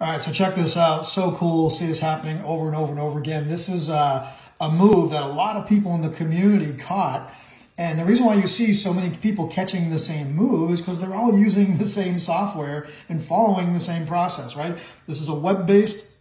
All right, so check this out. So cool. See this happening over and over and over again. This is a move that a lot of people in the community caught. And the reason why you see so many people catching the same move is because they're all using the same software and following the same process, right? This is a web-based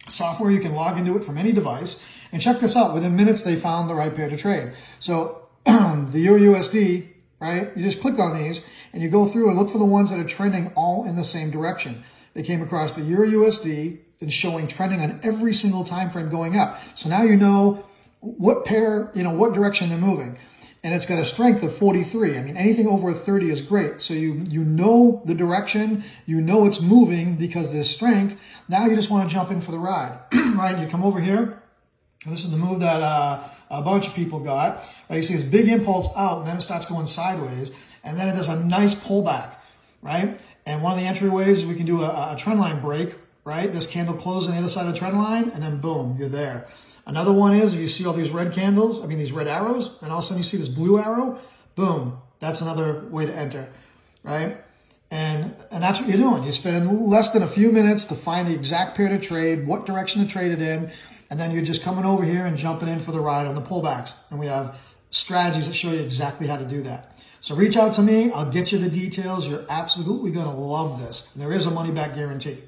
software. You can log into it from any device. And check this out. Within minutes, they found the right pair to trade. So the Euro USD, right? You just click on these and you go through and look for the ones that are trending all in the same direction. They came across the Euro USD and showing trending on every single time frame going up. So now you know what pair, what direction they're moving. And it's got a strength of 43. I mean, anything over a 30 is great. So you know the direction, you know it's moving because there's strength. Now you just want to jump in for the ride, right? You come over here. This is the move that a bunch of people got. Right? You see this big impulse out, and then it starts going sideways, and then it does a nice pullback, right? And one of the entryways is we can do a trend line break, right? This candle closes on the other side of the trend line, and then boom, you're there. Another one is if you see all these red candles, these red arrows, and all of a sudden you see this blue arrow, boom, that's another way to enter, right? And that's what you're doing. You spend less than a few minutes to find the exact pair to trade, what direction to trade it in, and then you're just coming over here and jumping in for the ride on the pullbacks. And we have strategies that show you exactly how to do that. So reach out to me. I'll get you the details. You're absolutely going to love this. And there is a money back guarantee.